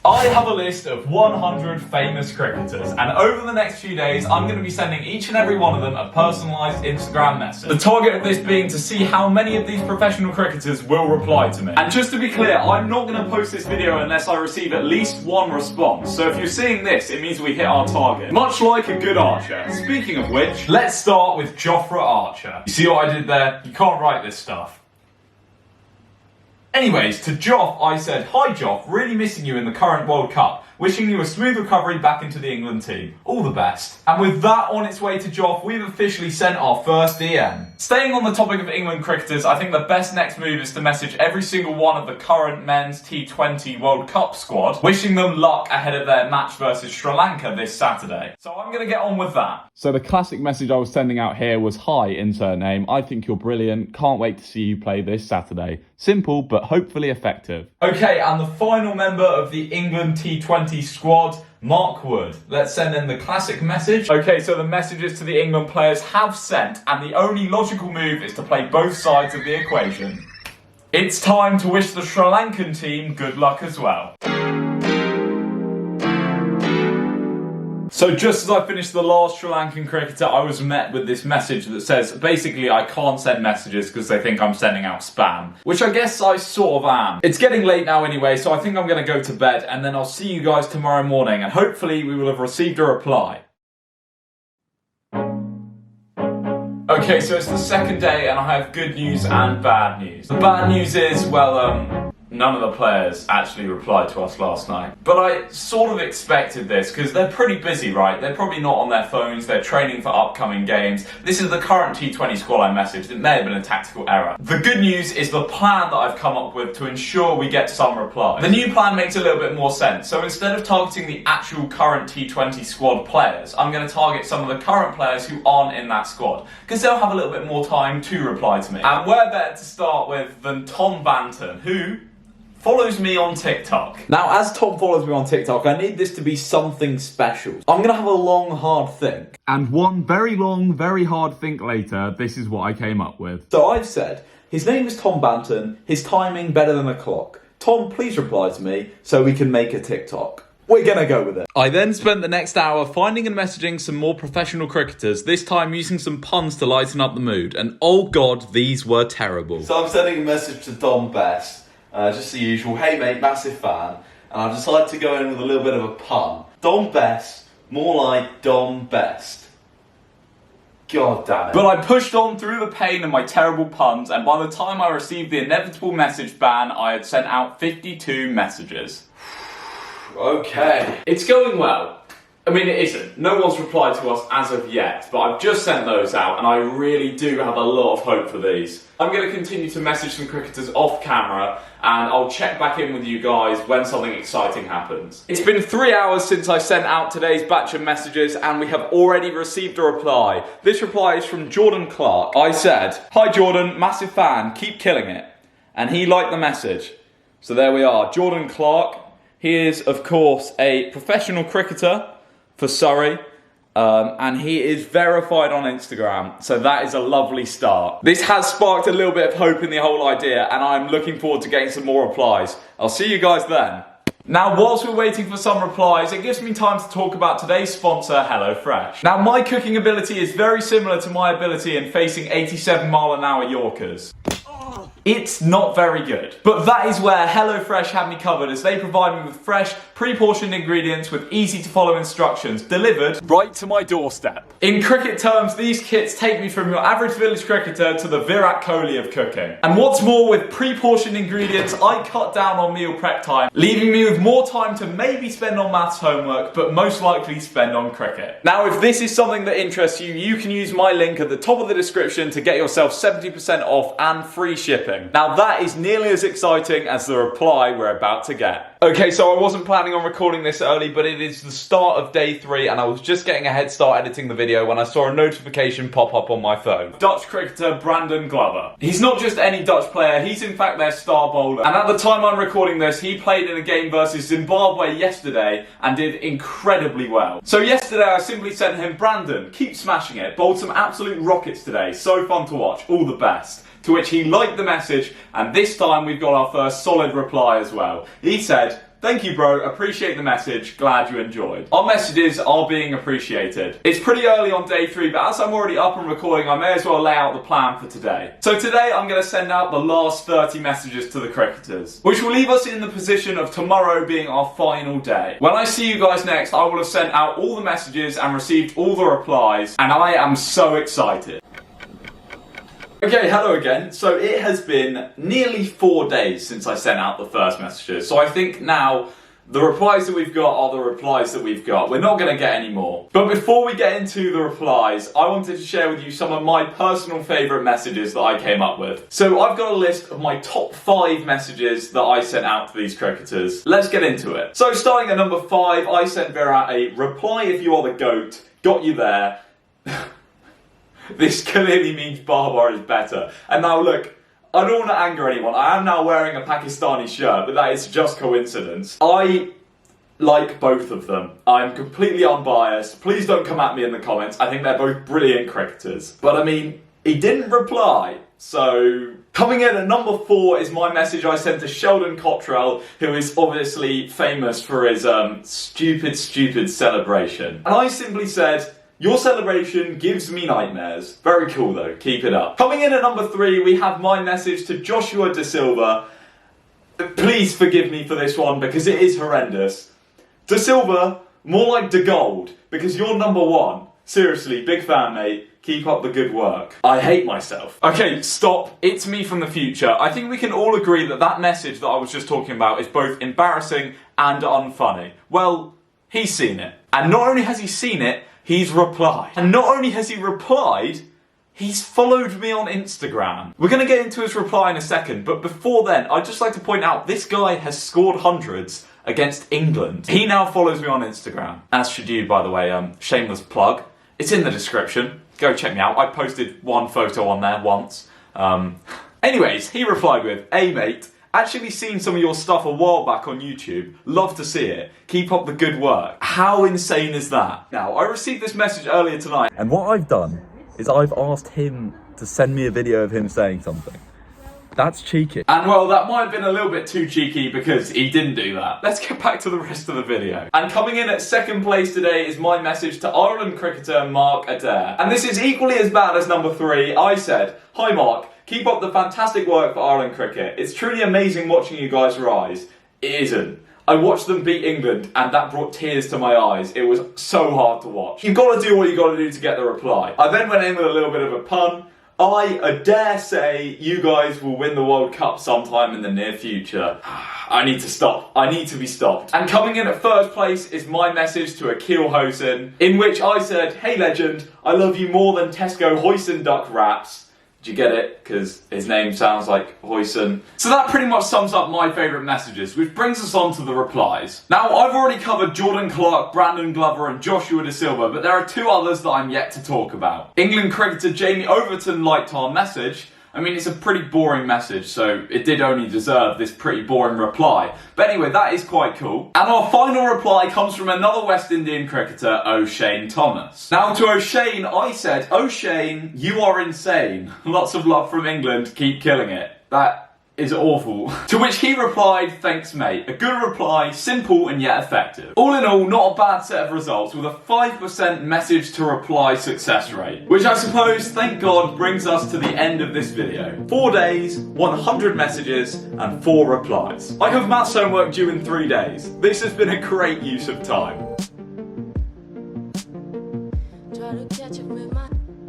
I have a list of 100 famous cricketers, and over the next few days, I'm going to be sending each and every one of them a personalised Instagram message. The target of this being to see how many of these professional cricketers will reply to me. And just to be clear, I'm not going to post this video unless I receive at least one response. So if you're seeing this, it means we hit our target. Much like a good archer. Speaking of which, let's start with Jofra Archer. You see what I did there? You can't write this stuff. Anyways, to Joff, I said, "Hi Joff, really missing you in the current World Cup. Wishing you a smooth recovery back into the England team. All the best." And with that on its way to Joff, we've officially sent our first DM. Staying on the topic of England cricketers, I think the best next move is to message every single one of the current men's T20 World Cup squad, wishing them luck ahead of their match versus Sri Lanka this Saturday. So I'm going to get on with that. So the classic message I was sending out here was, "Hi, insert name. I think you're brilliant. Can't wait to see you play this Saturday." Simple, but hopefully effective. Okay, and the final member of the England T20 squad, Mark Wood. Let's send in the classic message. Okay, so the messages to the England players have sent, and the only logical move is to play both sides of the equation. It's time to wish the Sri Lankan team good luck as well. So just as I finished the last Sri Lankan cricketer, I was met with this message that says, basically, I can't send messages because they think I'm sending out spam. Which I guess I sort of am. It's getting late now anyway, so I think I'm going to go to bed, and then I'll see you guys tomorrow morning, and hopefully we will have received a reply. Okay, so it's the second day, and I have good news and bad news. The bad news is, well, none of the players actually replied to us last night. But I sort of expected this, because they're pretty busy, right? They're probably not on their phones, they're training for upcoming games. This is the current T20 squad I messaged. It may have been a tactical error. The good news is the plan that I've come up with to ensure we get some replies. The new plan makes a little bit more sense. So instead of targeting the actual current T20 squad players, I'm going to target some of the current players who aren't in that squad, because they'll have a little bit more time to reply to me. And where better to start with than Tom Banton, who follows me on TikTok. Now, as Tom follows me on TikTok, I need this to be something special. I'm gonna have a long, hard think. And one very long, very hard think later, this is what I came up with. So I've said, his name is Tom Banton, his timing better than a clock. Tom, please reply to me so we can make a TikTok. We're gonna go with it. I then spent the next hour finding and messaging some more professional cricketers, this time using some puns to lighten up the mood, and oh god, these were terrible. So I'm sending a message to Dom Best. Just the usual, "Hey mate, massive fan," and I decided to go in with a little bit of a pun. Dom Best, more like Dom Best. God damn it. But I pushed on through the pain of my terrible puns, and by the time I received the inevitable message ban, I had sent out 52 messages. Okay. It's going well. I mean, it isn't. No one's replied to us as of yet, but I've just sent those out, and I really do have a lot of hope for these. I'm going to continue to message some cricketers off camera, and I'll check back in with you guys when something exciting happens. It's been 3 hours since I sent out today's batch of messages, and we have already received a reply. This reply is from Jordan Clark. I said, "Hi Jordan, massive fan, keep killing it." And he liked the message. So there we are, Jordan Clark. He is, of course, a professional cricketer for Surrey, and he is verified on Instagram, so that is a lovely start. This has sparked a little bit of hope in the whole idea, and I'm looking forward to getting some more replies. I'll see you guys then. Now, whilst we're waiting for some replies, it gives me time to talk about today's sponsor, HelloFresh. Now, my cooking ability is very similar to my ability in facing 87-mile-an-hour Yorkers. It's not very good. But that is where HelloFresh had me covered, as they provide me with fresh, pre-portioned ingredients with easy to follow instructions delivered right to my doorstep. In cricket terms, these kits take me from your average village cricketer to the Virat Kohli of cooking. And what's more, with pre-portioned ingredients, I cut down on meal prep time, leaving me with more time to maybe spend on maths homework, but most likely spend on cricket. Now, if this is something that interests you, you can use my link at the top of the description to get yourself 70% off and free shipping. Now that is nearly as exciting as the reply we're about to get. Okay, so I wasn't planning on recording this early, but it is the start of day 3, and I was just getting a head start editing the video when I saw a notification pop up on my phone. Dutch cricketer Brandon Glover. He's not just any Dutch player, he's in fact their star bowler. And at the time I'm recording this, he played in a game versus Zimbabwe yesterday and did incredibly well. So yesterday I simply sent him, "Brandon, keep smashing it, bowled some absolute rockets today, so fun to watch, all the best." To which he liked the message, and this time we've got our first solid reply as well. He said, Thank you, bro. Appreciate the message. Glad you enjoyed. Our messages are being appreciated. It's pretty early on day 3, but as I'm already up and recording, I may as well lay out the plan for today. So today, I'm going to send out the last 30 messages to the cricketers, which will leave us in the position of tomorrow being our final day. When I see you guys next, I will have sent out all the messages and received all the replies, and I am so excited. Okay, hello again. So it has been nearly 4 days since I sent out the first messages. So I think now the replies that we've got are the replies that we've got. We're not going to get any more. But before we get into the replies, I wanted to share with you some of my personal favourite messages that I came up with. So I've got a list of my top 5 messages that I sent out to these cricketers. Let's get into it. So starting at number 5, I sent Virat a reply if you are the GOAT. Got you there. This clearly means Babar is better. And now look, I don't want to anger anyone. I am now wearing a Pakistani shirt, but that is just coincidence. I like both of them. I'm completely unbiased. Please don't come at me in the comments. I think they're both brilliant cricketers. But I mean, he didn't reply. So coming in at number 4 is my message I sent to Sheldon Cottrell, who is obviously famous for his stupid celebration. And I simply said, your celebration gives me nightmares. Very cool though, keep it up. Coming in at number 3, we have my message to Joshua De Silva. Please forgive me for this one because it is horrendous. De Silva, more like De Gold, because you're number 1. Seriously, big fan, mate. Keep up the good work. I hate myself. Okay, stop. It's me from the future. I think we can all agree that that message that I was just talking about is both embarrassing and unfunny. Well, he's seen it. And not only has he seen it, he's replied. And not only has he replied, he's followed me on Instagram. We're going to get into his reply in a second, but before then, I'd just like to point out this guy has scored hundreds against England. He now follows me on Instagram. As should you, by the way, shameless plug. It's in the description. Go check me out. I posted one photo on there once. Anyways, he replied with, "Hey mate, actually seen some of your stuff a while back on YouTube. Love to see it. Keep up the good work." How insane is that? Now, I received this message earlier tonight, and what I've done is I've asked him to send me a video of him saying something. That's cheeky. And well, that might have been a little bit too cheeky because he didn't do that. Let's get back to the rest of the video. And coming in at second place today is my message to Ireland cricketer Mark Adair. And this is equally as bad as number 3. I said, "Hi Mark, keep up the fantastic work for Ireland cricket. It's truly amazing watching you guys rise." It isn't. I watched them beat England and that brought tears to my eyes. It was so hard to watch. You've got to do what you've got to do to get the reply. I then went in with a little bit of a pun. I dare say you guys will win the World Cup sometime in the near future. I need to stop. I need to be stopped. And coming in at first place is my message to Akil Hosen, in which I said, "Hey legend, I love you more than Tesco Hoisin duck wraps." Do you get it? Because his name sounds like Hoisin. So that pretty much sums up my favourite messages, which brings us on to the replies. Now, I've already covered Jordan Clark, Brandon Glover and Joshua De Silva, but there are 2 others that I'm yet to talk about. England cricketer Jamie Overton liked our message. I mean, it's a pretty boring message, so it did only deserve this pretty boring reply. But anyway, that is quite cool. And our final reply comes from another West Indian cricketer, O'Shane Thomas. Now to O'Shane, I said, "O'Shane, you are insane. Lots of love from England, keep killing it." That is awful. To which he replied, "Thanks mate. A good reply, simple and yet effective." All in all, not a bad set of results with a 5% message to reply success rate. Which I suppose, thank God, brings us to the end of this video. 4 days, 100 messages and 4 replies. I have maths homework due in 3 days. This has been a great use of time. Try to catch it with my